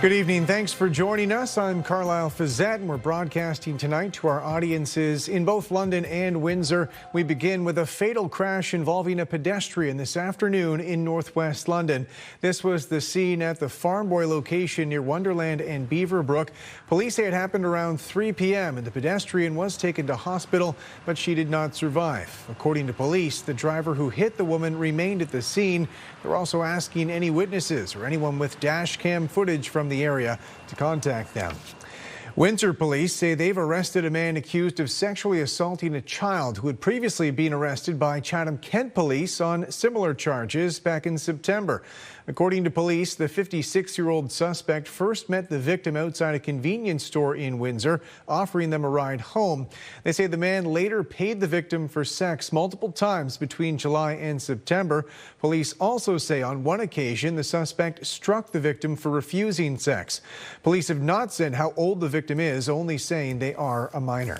Good evening. Thanks for joining us. I'm Carlyle Fiset, and we're broadcasting tonight to our audiences in both London and Windsor. We begin with a fatal crash involving a pedestrian this afternoon in northwest London. This was the scene at the Farm Boy location near Wonderland and Beaverbrook. Police say it happened around 3 p.m. and the pedestrian was taken to hospital, but she did not survive. According to police, the driver who hit the woman remained at the scene. They're also asking any witnesses or anyone with dash cam footage from the area to contact them. Windsor police say they've arrested a man accused of sexually assaulting a child who had previously been arrested by Chatham-Kent police on similar charges back in September. According to police, the 56-year-old suspect first met the victim outside a convenience store in Windsor, offering them a ride home. They say the man later paid the victim for sex multiple times between July and September. Police also say on one occasion the suspect struck the victim for refusing sex. Police have not said how old the victim is, only saying they are a minor.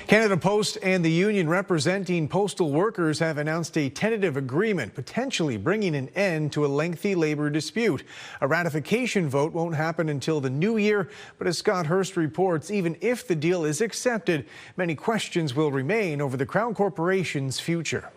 Canada Post and the union representing postal workers have announced a tentative agreement, potentially bringing an end to a lengthy labor dispute. A ratification vote won't happen until the new year, but as Scott Hurst reports, even if the deal is accepted, many questions will remain over the Crown Corporation's future.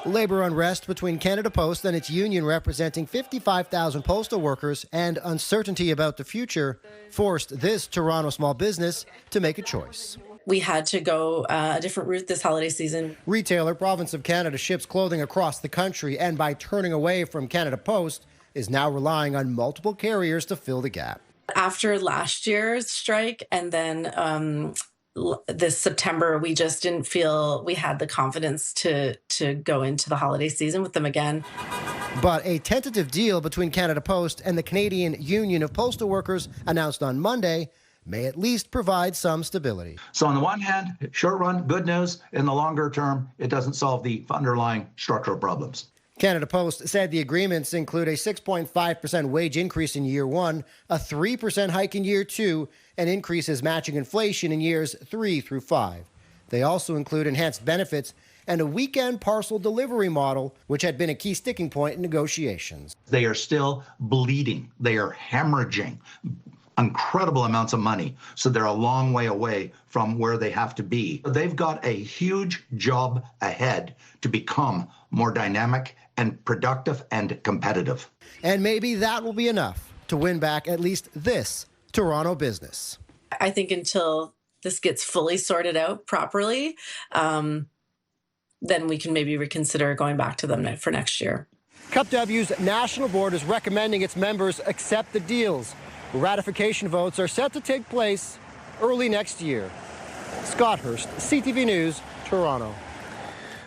Labor unrest between Canada Post and its union representing 55,000 postal workers and uncertainty about the future forced this Toronto small business to make a choice. We had to go a different route this holiday season. Retailer Province of Canada ships clothing across the country, and by turning away from Canada Post, is now relying on multiple carriers to fill the gap. After last year's strike and then this September, we just didn't feel we had the confidence to go into the holiday season with them again. But a tentative deal between Canada Post and the Canadian Union of Postal Workers announced on Monday may at least provide some stability. So on the one hand, short run, good news. In the longer term, it doesn't solve the underlying structural problems. Canada Post said the agreements include a 6.5% wage increase in year one, a 3% hike in year two, and increases matching inflation in years 3 through 5. They also include enhanced benefits and a weekend parcel delivery model, which had been a key sticking point in negotiations. They are still bleeding. They are hemorrhaging incredible amounts of money. So they're a long way away from where they have to be. They've got a huge job ahead to become more dynamic and productive and competitive. And maybe that will be enough to win back at least this Toronto business. I think until this gets fully sorted out properly, then we can maybe reconsider going back to them for next year. Cup W's national board is recommending its members accept the deals. Ratification votes are set to take place early next year. Scott Hurst, CTV News, Toronto.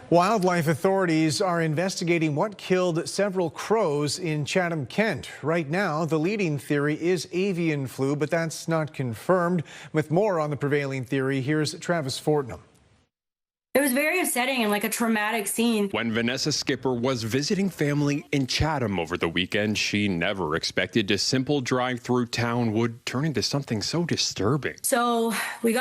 Wildlife authorities are investigating what killed several crows in Chatham-Kent. Right now, the leading theory is avian flu, but that's not confirmed. With more on the prevailing theory, here's Travis Fortnum. It was very upsetting and like a traumatic scene. When Vanessa Skipper was visiting family in Chatham over the weekend, she never expected a simple drive through town would turn into something so disturbing. So we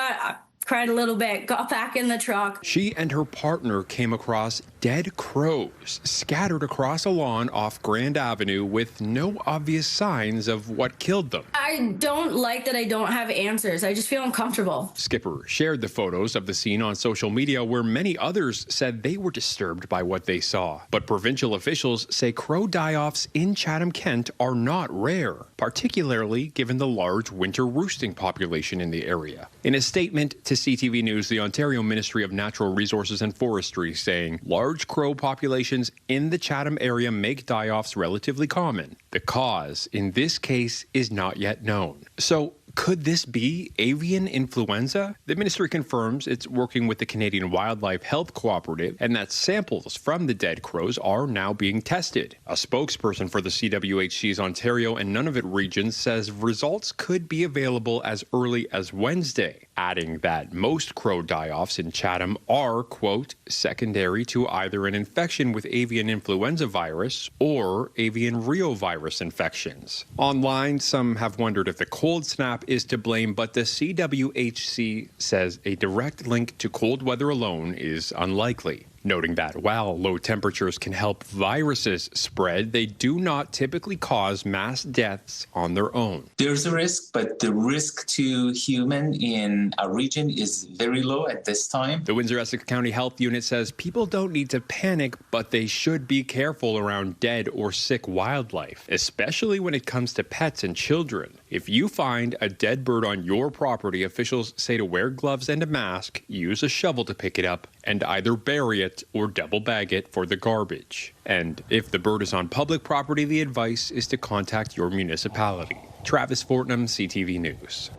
cried a little bit, got back in the truck. She and her partner came across dead crows scattered across a lawn off Grand Avenue with no obvious signs of what killed them. I don't like that I don't have answers. I just feel uncomfortable. Skipper shared the photos of the scene on social media where many others said they were disturbed by what they saw. But provincial officials say crow die-offs in Chatham-Kent are not rare, particularly given the large winter roosting population in the area. In a statement to CTV News, the Ontario Ministry of Natural Resources and Forestry saying large crow populations in the Chatham area make die-offs relatively common. The cause, in this case, is not yet known. So, could this be avian influenza? The ministry confirms it's working with the Canadian Wildlife Health Cooperative and that samples from the dead crows are now being tested. A spokesperson for the CWHC's Ontario and Nunavut regions says results could be available as early as Wednesday, adding that most crow die-offs in Chatham are, quote, secondary to either an infection with avian influenza virus or avian reovirus infections. Online, some have wondered if the cold snap is to blame, but the CWHC says a direct link to cold weather alone is unlikely. noting that while low temperatures can help viruses spread, they do not typically cause mass deaths on their own. There's a risk, but the risk to human in our region is very low at this time. The Windsor-Essex County Health Unit says people don't need to panic, but they should be careful around dead or sick wildlife, especially when it comes to pets and children. If you find a dead bird on your property, officials say to wear gloves and a mask, use a shovel to pick it up, and either bury it or double bag it for the garbage. And if the bird is on public property, the advice is to contact your municipality. Travis Fortnam, CTV News.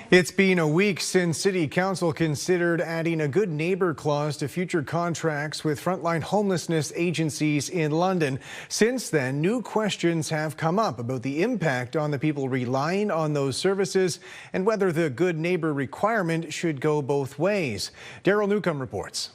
It's been a week since City Council considered adding a good neighbor clause to future contracts with frontline homelessness agencies in London. Since then, new questions have come up about the impact on the people relying on those services and whether the good neighbor requirement should go both ways. Daryl Newcomb reports.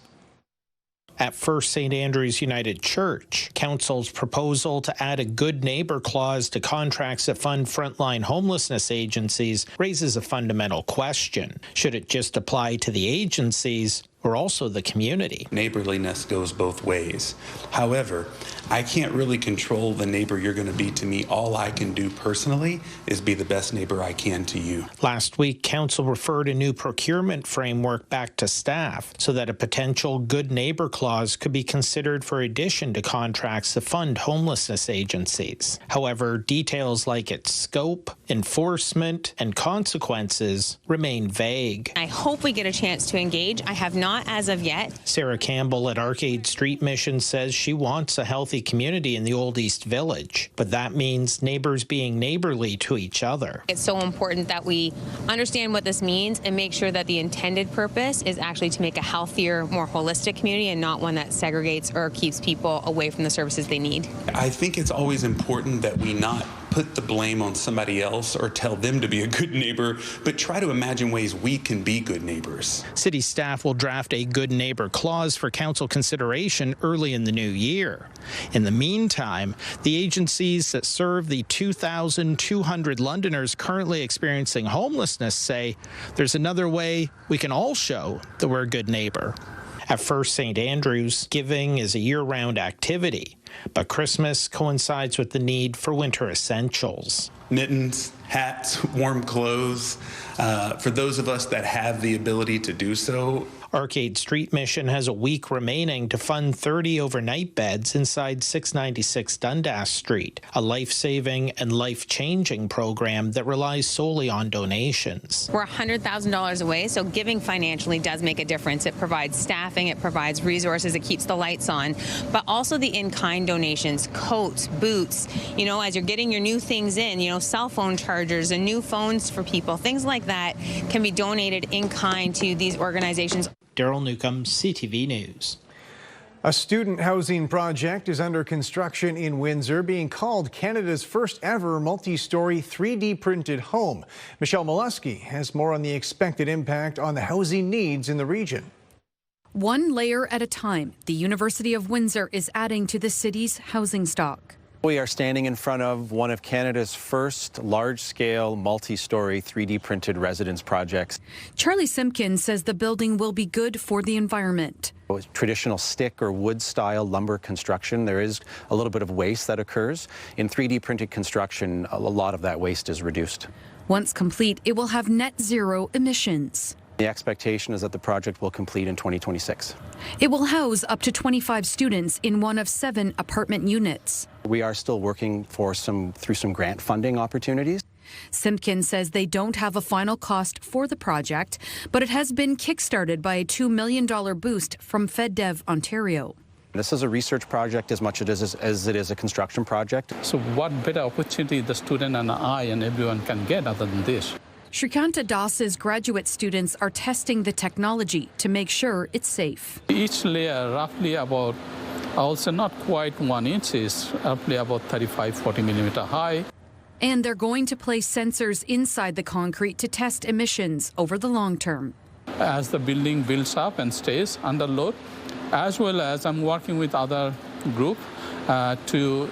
At First St. Andrew's United Church, Council's proposal to add a good neighbor clause to contracts that fund frontline homelessness agencies raises a fundamental question. Should it just apply to the agencies or also the community? Neighborliness goes both ways. However, I can't really control the neighbor you're going to be to me. All I can do personally is be the best neighbor I can to you. Last week, Council referred a new procurement framework back to staff so that a potential good neighbor clause could be considered for addition to contracts that fund homelessness agencies. However, details like its scope, enforcement, and consequences remain vague. I hope we get a chance to engage. I have not as of yet. Sarah Campbell at Arcade Street Mission says she wants a healthy community in the Old East Village, but that means neighbors being neighborly to each other. It's so important that we understand what this means and make sure that the intended purpose is actually to make a healthier, more holistic community and not one that segregates or keeps people away from the services they need. I think it's always important that we not put the blame on somebody else or tell them to be a good neighbor, but try to imagine ways we can be good neighbors. City staff will draft a good neighbor clause for council consideration early in the new year. In the meantime, the agencies that serve the 2,200 Londoners currently experiencing homelessness say there's another way we can all show that we're a good neighbor. At First St. Andrew's, giving is a year-round activity, but Christmas coincides with the need for winter essentials. Mittens, hats, warm clothes, for those of us that have the ability to do so. Arcade Street Mission has a week remaining to fund 30 overnight beds inside 696 Dundas Street, a life-saving and life-changing program that relies solely on donations. We're $100,000 away, so giving financially does make a difference. It provides staffing, it provides resources, it keeps the lights on, but also the in-kind donations, coats, boots, as you're getting your new things in, cell phone chargers and new phones for people, things like that can be donated in kind to these organizations. Daryl Newcomb, CTV News. A student housing project is under construction in Windsor, being called Canada's first ever multi-story 3D printed home. Michelle Molesky has more on the expected impact on the housing needs in the region. One layer at a time, the University of Windsor is adding to the city's housing stock. We are standing in front of one of Canada's first large-scale, multi-story 3D printed residence projects. Charlie Simpkins says the building will be good for the environment. With traditional stick or wood-style lumber construction, there is a little bit of waste that occurs. In 3D printed construction, a lot of that waste is reduced. Once complete, it will have net zero emissions. The expectation is that the project will complete in 2026. It will house up to 25 students in one of 7 apartment units. We are still working through some grant funding opportunities. Simpkins says they don't have a final cost for the project, but it has been kickstarted by a $2 million boost from FedDev Ontario. This is a research project as much as it is a construction project. So what better opportunity the student and I and everyone can get other than this? Shrikanta Das's graduate students are testing the technology to make sure it's safe. Each layer roughly about, also not quite 1 inch, is roughly about 35-40 millimeter high. And they're going to place sensors inside the concrete to test emissions over the long term. As the building builds up and stays under load, as well as I'm working with other group to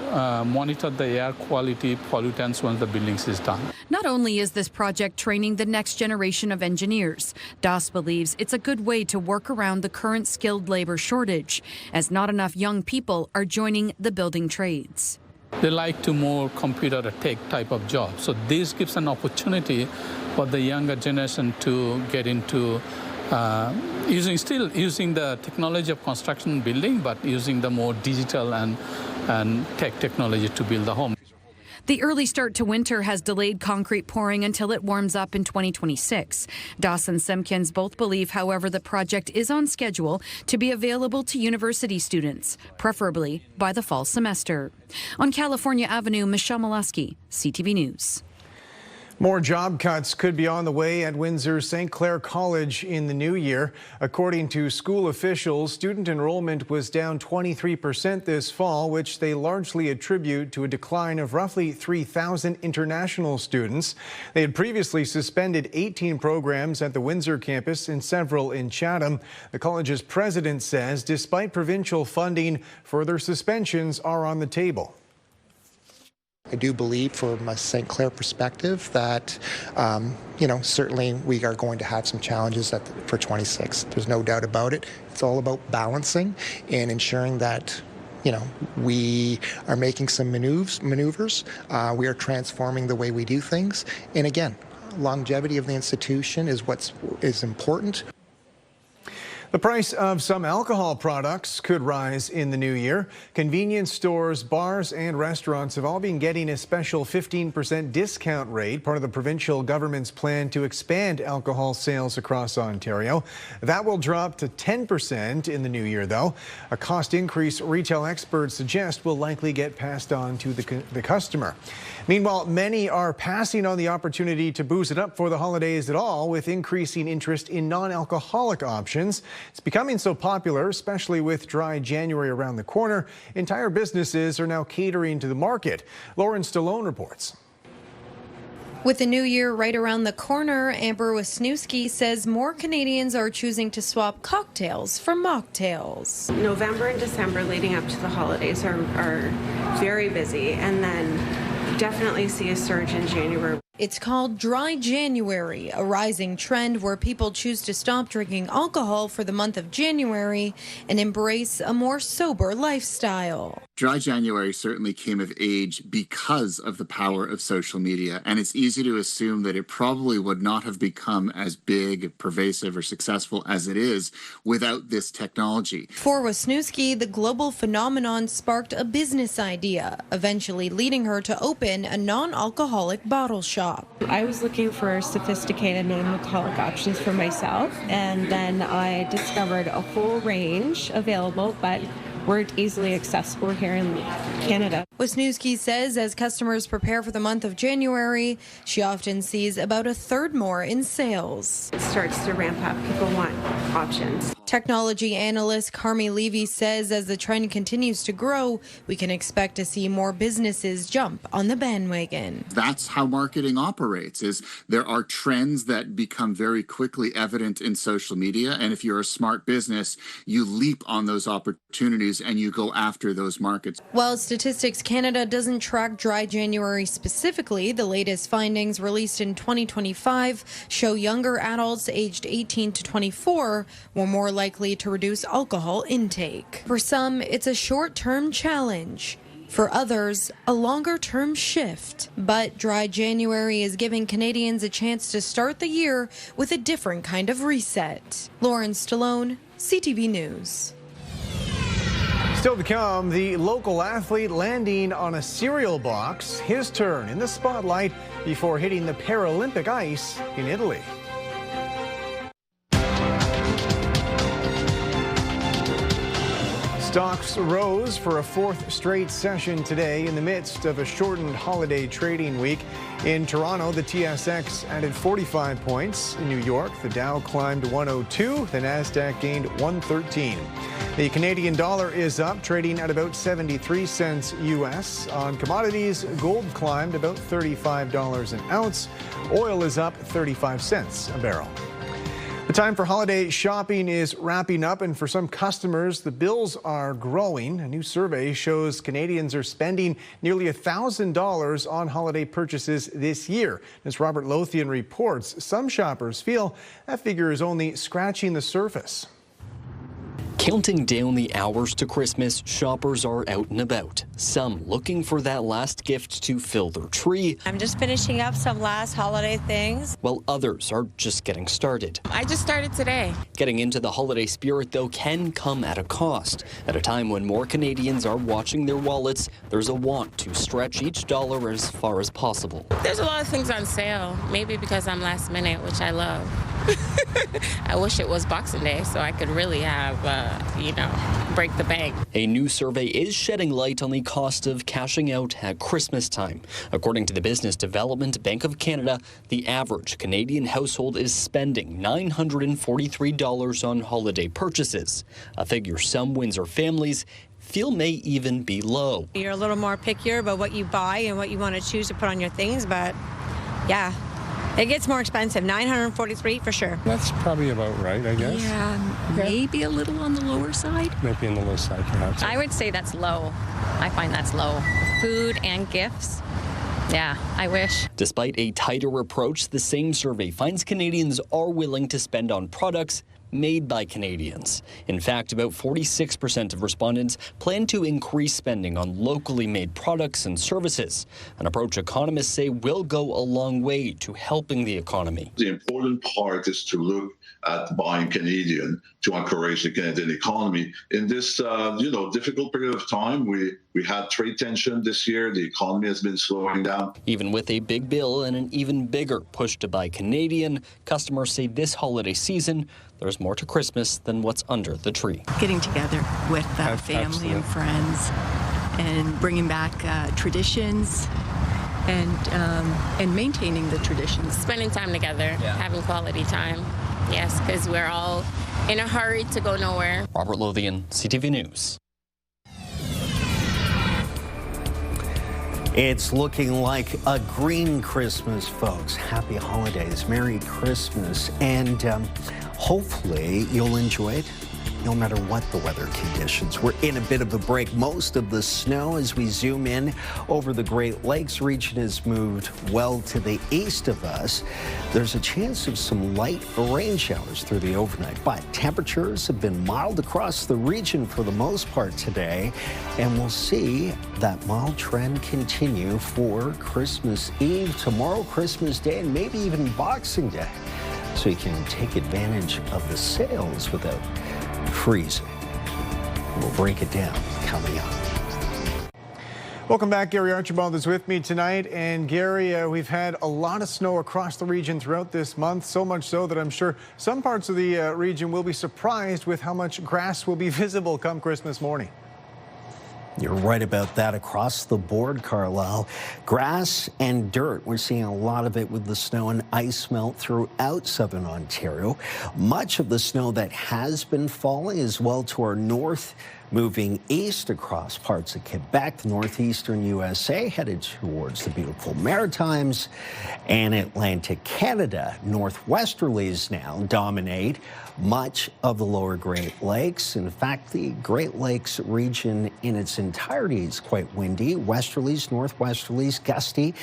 monitor the air quality pollutants once the building is done. Not only is this project training the next generation of engineers, Das believes it's a good way to work around the current skilled labor shortage, as not enough young people are joining the building trades. They like to more computer tech type of job. So this gives an opportunity for the younger generation to get into using the technology of construction and building, but using the more digital and tech technology to build the home. The early start to winter has delayed concrete pouring until it warms up in 2026. Das and Semkins both believe, however, the project is on schedule to be available to university students, preferably by the fall semester. On California Avenue, Michelle Molesky, CTV News. More job cuts could be on the way at Windsor's St. Clair College in the new year. According to school officials, student enrollment was down 23% this fall, which they largely attribute to a decline of roughly 3,000 international students. They had previously suspended 18 programs at the Windsor campus and several in Chatham. The college's president says despite provincial funding, further suspensions are on the table. I do believe from a St. Clair perspective that, certainly we are going to have some challenges for 26. There's no doubt about it. It's all about balancing and ensuring that, we are making some maneuvers. We are transforming the way we do things. And again, longevity of the institution is what is important. The price of some alcohol products could rise in the new year. Convenience stores, bars, and restaurants have all been getting a special 15% discount rate, part of the provincial government's plan to expand alcohol sales across Ontario. That will drop to 10% in the new year, though. A cost increase retail experts suggest will likely get passed on to the customer. Meanwhile, many are passing on the opportunity to booze it up for the holidays at all, with increasing interest in non-alcoholic options. It's becoming so popular, especially with dry January around the corner. Entire businesses are now catering to the market. Lauren Stallone reports. With the new year right around the corner, Amber Wisniewski says more Canadians are choosing to swap cocktails for mocktails. November and December leading up to the holidays are very busy, and then definitely see a surge in January. It's called Dry January, a rising trend where people choose to stop drinking alcohol for the month of January and embrace a more sober lifestyle. Dry January certainly came of age because of the power of social media, and it's easy to assume that it probably would not have become as big, pervasive, or successful as it is without this technology. For Wisniewski, the global phenomenon sparked a business idea, eventually leading her to open a non-alcoholic bottle shop. I was looking for sophisticated non-alcoholic options for myself, and then I discovered a whole range available, but weren't easily accessible here in Canada. Wisniewski says as customers prepare for the month of January, she often sees about a third more in sales. It starts to ramp up. People want options. Technology analyst Carmi Levy says as the trend continues to grow, we can expect to see more businesses jump on the bandwagon. That's how marketing operates, is there are trends that become very quickly evident in social media, and if you're a smart business, you leap on those opportunities and you go after those markets. While Statistics Canada doesn't track Dry January specifically, the latest findings released in 2025 show younger adults aged 18 to 24 were more likely to reduce alcohol intake. For some, it's a short-term challenge. For others, a longer-term shift. But Dry January is giving Canadians a chance to start the year with a different kind of reset. Lauren Stallone, CTV News. Still to come, the local athlete landing on a cereal box. His turn in the spotlight before hitting the Paralympic ice in Italy. Stocks rose for a fourth straight session today in the midst of a shortened holiday trading week. In Toronto, the TSX added 45 points. In New York, the Dow climbed 102. The Nasdaq gained 113. The Canadian dollar is up, trading at about 73 cents U.S. On commodities, gold climbed about $35 an ounce. Oil is up 35 cents a barrel. The time for holiday shopping is wrapping up, and for some customers, the bills are growing. A new survey shows Canadians are spending nearly $1,000 on holiday purchases this year. As Robert Lothian reports, some shoppers feel that figure is only scratching the surface. Counting down the hours to Christmas, shoppers are out and about. Some looking for that last gift to fill their tree. I'm just finishing up some last holiday things. While others are just getting started. I just started today. Getting into the holiday spirit, though, can come at a cost. At a time when more Canadians are watching their wallets, there's a want to stretch each dollar as far as possible. There's a lot of things on sale, maybe because I'm last minute, which I love. I wish it was Boxing Day so I could really have, break the bank. A new survey is shedding light on the cost of cashing out at Christmas time. According to the Business Development Bank of Canada, the average Canadian household is spending $943 on holiday purchases, a figure some Windsor families feel may even be low. You're a little more pickier about what you buy and what you want to choose to put on your things, but yeah. It gets more expensive, $943 for sure. That's probably about right, I guess. Yeah, maybe a little on the lower side. Maybe on the low side, perhaps. I would say that's low. I find that's low. Food and gifts. Yeah, I wish. Despite a tighter approach, the same survey finds Canadians are willing to spend on products made by Canadians. In fact, about 46% of respondents plan to increase spending on locally made products and services, an approach economists say will go a long way to helping the economy. The important part is to look at buying Canadian to encourage the Canadian economy. In this, difficult period of time, we had trade tension this year. The economy has been slowing down. Even with a big bill and an even bigger push to buy Canadian, customers say this holiday season, there's more to Christmas than what's under the tree. Getting together with family and friends and bringing back traditions and maintaining the traditions. Spending time together, having quality time. Yes, because we're all in a hurry to go nowhere. Robert Lothian, CTV News. It's looking like a green Christmas, folks. Happy holidays, Merry Christmas, and hopefully you'll enjoy it no matter what the weather conditions. We're in a bit of a break. Most of the snow as we zoom in over the Great Lakes region has moved well to the east of us. There's a chance of some light rain showers through the overnight, but temperatures have been mild across the region for the most part today, and we'll see that mild trend continue for Christmas Eve, tomorrow, Christmas Day, and maybe even Boxing Day, so you can take advantage of the sales without freezing. We'll break it down coming up. Welcome back. Gary Archibald is with me tonight. And Gary, we've had a lot of snow across the region throughout this month, so much so that I'm sure some parts of the region will be surprised with how much grass will be visible come Christmas morning. You're right about that across the board, Carlyle. Grass and dirt, we're seeing a lot of it with the snow and ice melt throughout southern Ontario. Much of the snow that has been falling as well to our north, moving east across parts of Quebec, the northeastern USA, headed towards the beautiful Maritimes and Atlantic Canada. Northwesterlies now dominate much of the lower Great Lakes. In fact, the Great Lakes region in its entirety is quite windy. Westerlies, northwesterlies, gusty,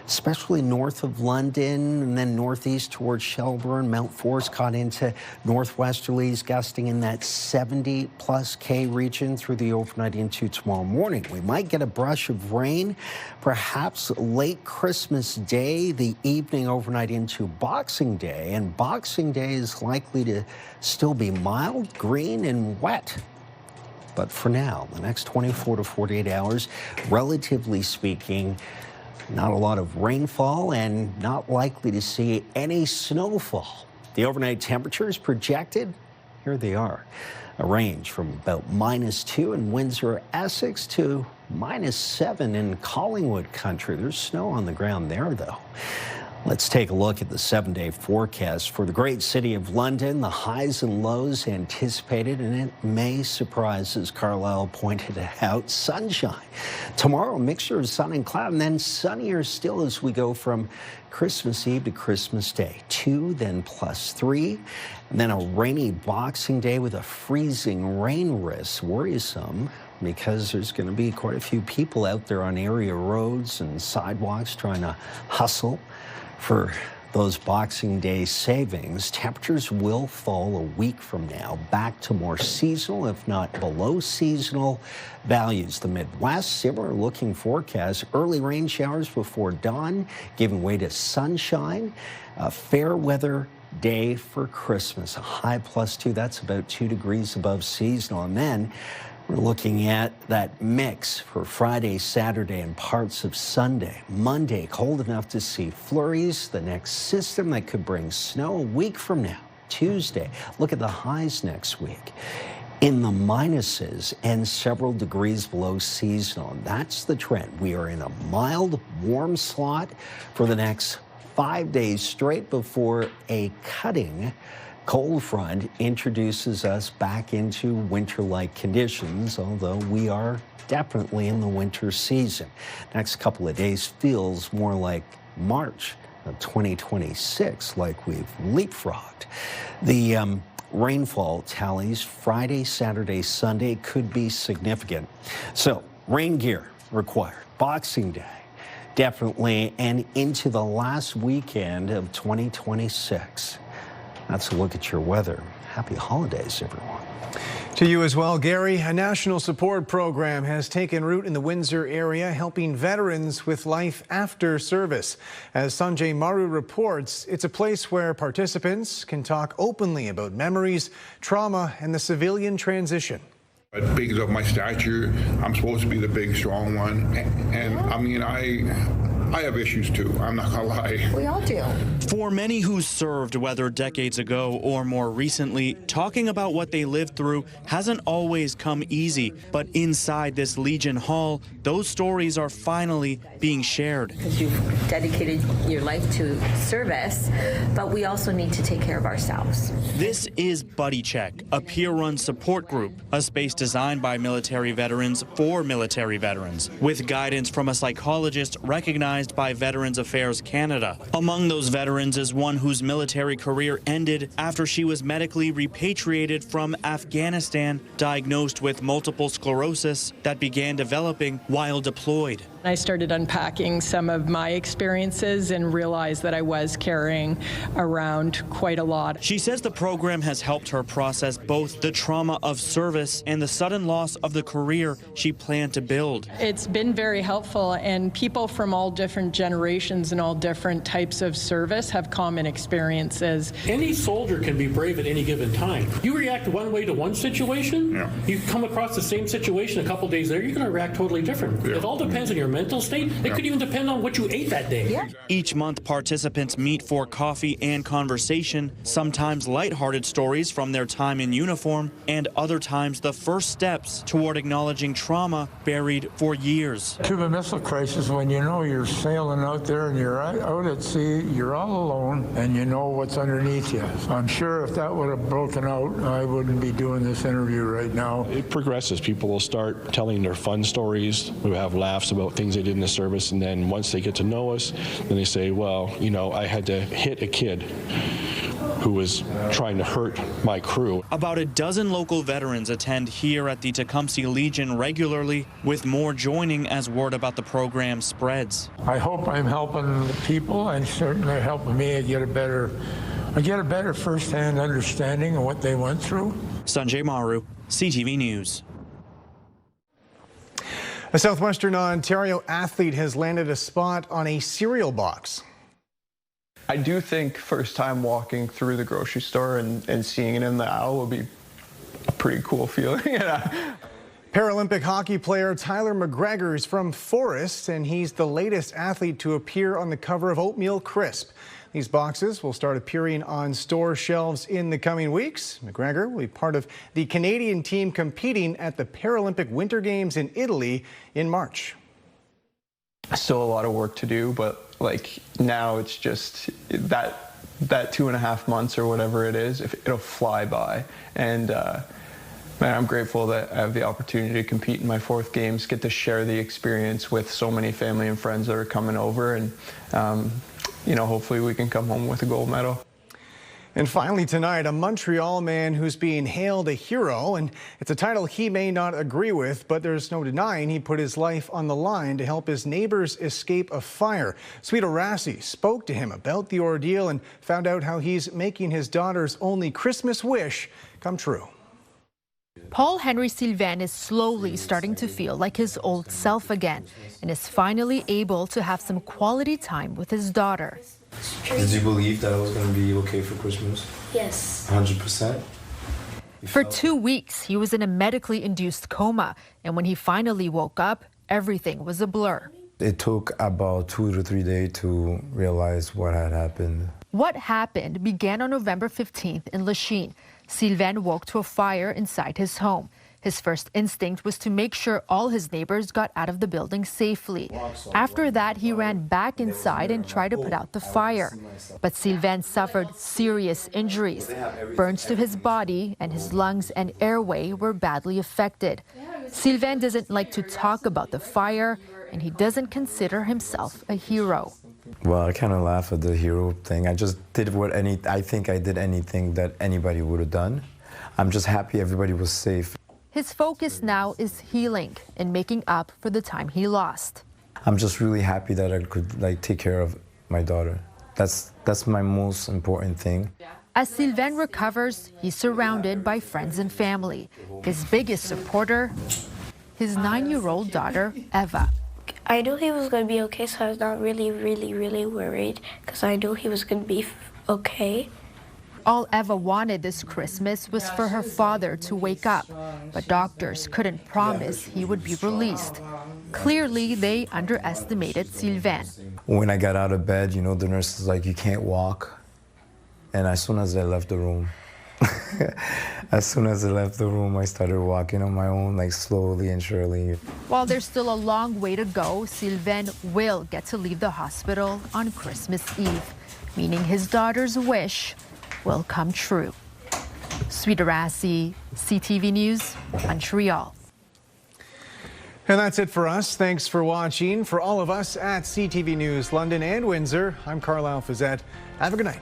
especially north of London and then northeast towards Shelburne. Mount Forest caught into northwesterlies, gusting in that 70+ K region through the overnight into tomorrow morning. We might get a brush of rain, perhaps late Christmas Day, the evening overnight into Boxing Day. And Boxing Day is likely to still be mild, green, and wet. But for now, the next 24 to 48 hours, relatively speaking, not a lot of rainfall and not likely to see any snowfall. The overnight temperatures projected, here they are. A range from about -2 in Windsor, Essex to -7 in Collingwood country. There's snow on the ground there, though. Let's take a look at the 7-day forecast for the great city of London. The highs and lows anticipated, and it may surprise, as Carlyle pointed out, sunshine. Tomorrow, a mixture of sun and cloud, and then sunnier still as we go from Christmas Eve to Christmas Day. 2, then +3, and then a rainy Boxing Day with a freezing rain risk. Worrisome, because there's going to be quite a few people out there on area roads and sidewalks trying to hustle for those Boxing Day savings. Temperatures will fall a week from now, back to more seasonal, if not below seasonal values. The Midwest, similar looking forecast. Early rain showers before dawn, giving way to sunshine. A fair weather day for Christmas. A high +2, that's about 2 degrees above seasonal. And then we're looking at that mix for Friday, Saturday, and parts of Sunday. Monday, cold enough to see flurries. The next system that could bring snow a week from now. Tuesday, look at the highs next week. In the minuses and several degrees below seasonal. And that's the trend. We are in a mild, warm slot for the next 5 days straight before a cutting cold front introduces us back into winter-like conditions, although we are definitely in the winter season. Next couple of days feels more like March of 2026, like we've leapfrogged. The rainfall tallies Friday, Saturday, Sunday could be significant. So rain gear required. Boxing Day, definitely, and into the last weekend of 2026. That's a look at your weather. Happy holidays, everyone. To you as well, Gary. A national support program has taken root in the Windsor area, helping veterans with life after service. As Sanjay Maru reports, it's a place where participants can talk openly about memories, trauma, and the civilian transition. Because of my stature, I'm supposed to be the big, strong one. And I mean, I have issues too, I'm not gonna lie. We all do. For many who served, whether decades ago or more recently, talking about what they lived through hasn't always come easy. But inside this Legion Hall, those stories are finally being shared. Because you've dedicated your life to service, but we also need to take care of ourselves. This is Buddy Check, a peer-run support group, a space designed by military veterans for military veterans, with guidance from a psychologist recognized by Veterans Affairs Canada. Among those veterans is one whose military career ended after she was medically repatriated from Afghanistan, diagnosed with multiple sclerosis that began developing while deployed. I started unpacking some of my experiences and realized that I was carrying around quite a lot. She says the program has helped her process both the trauma of service and the sudden loss of the career she planned to build. It's been very helpful, and people from all different generations and all different types of service have common experiences. Any soldier can be brave at any given time. You react one way to one situation, you come across the same situation a couple days later, you're going to react totally different. It all depends on your mental state. It could even depend on what you ate that day. Each month, participants meet for coffee and conversation, sometimes lighthearted stories from their time in uniform, and other times the first steps toward acknowledging trauma buried for years. Cuban Missile Crisis, when you know you're sailing out there and you're out at sea, you're all alone, and you know what's underneath you. I'm sure if that would have broken out, I wouldn't be doing this interview right now. It progresses. People will start telling their fun stories. We have laughs about things they did in the service, and then once they get to know us, then they say, well, you know, I had to hit a kid who was trying to hurt my crew. About a dozen local veterans attend here at the Tecumseh Legion regularly, with more joining as word about the program spreads. I hope I'm helping the people, and certainly helping me get a better first-hand understanding of what they went through. Sanjay Maru, CTV News. A Southwestern Ontario athlete has landed a spot on a cereal box. I do think first time walking through the grocery store and seeing it in the aisle will be a pretty cool feeling. Paralympic hockey player Tyler McGregor is from Forest, and he's the latest athlete to appear on the cover of Oatmeal Crisp. These boxes will start appearing on store shelves in the coming weeks. McGregor will be part of the Canadian team competing at the Paralympic Winter Games in Italy in March. Still a lot of work to do, but like now it's just that 2.5 months or whatever it is, it'll fly by. And man, I'm grateful that I have the opportunity to compete in my 4th games, get to share the experience with so many family and friends that are coming over, and hopefully we can come home with a gold medal. And finally tonight, a Montreal man who's being hailed a hero, and it's a title he may not agree with, but there's no denying he put his life on the line to help his neighbors escape a fire. Sweeta Rassi spoke to him about the ordeal and found out how he's making his daughter's only Christmas wish come true. Paul-Henri Sylvain is slowly starting to feel like his old self again and is finally able to have some quality time with his daughter. Did you believe that I was going to be okay for Christmas? Yes. 100%? For 2 weeks, he was in a medically induced coma, and when he finally woke up, everything was a blur. It took about 2 to 3 days to realize what had happened. What happened began on November 15th in Lachine. Sylvain woke to a fire inside his home. His first instinct was to make sure all his neighbors got out of the building safely. After that, he ran back inside and tried to put out the fire. But Sylvain suffered serious injuries. Burns to his body, and his lungs and airway were badly affected. Sylvain doesn't like to talk about the fire, and he doesn't consider himself a hero. Well, I kind of laugh at the hero thing. I just did I think I did anything that anybody would have done. I'm just happy everybody was safe. His focus now is healing and making up for the time he lost. I'm just really happy that I could take care of my daughter. That's my most important thing. As Sylvain recovers, he's surrounded by friends and family. His biggest supporter, his 9-year-old daughter, Eva. I knew he was going to be okay, so I was not really worried because I knew he was going to be okay. All Eva wanted this Christmas was for her father to wake up, but doctors couldn't promise he would be released. Clearly, they underestimated Sylvain. When I got out of bed, the nurse was like, "You can't walk." And as soon as I left the room, I started walking on my own, slowly and surely. While there's still a long way to go, Sylvain will get to leave the hospital on Christmas Eve, meaning his daughter's wish will come true. Sweeta Rassi, CTV News, Montreal. And that's it for us. Thanks for watching. For all of us at CTV News London and Windsor, I'm Carlyle Fiset. Have a good night.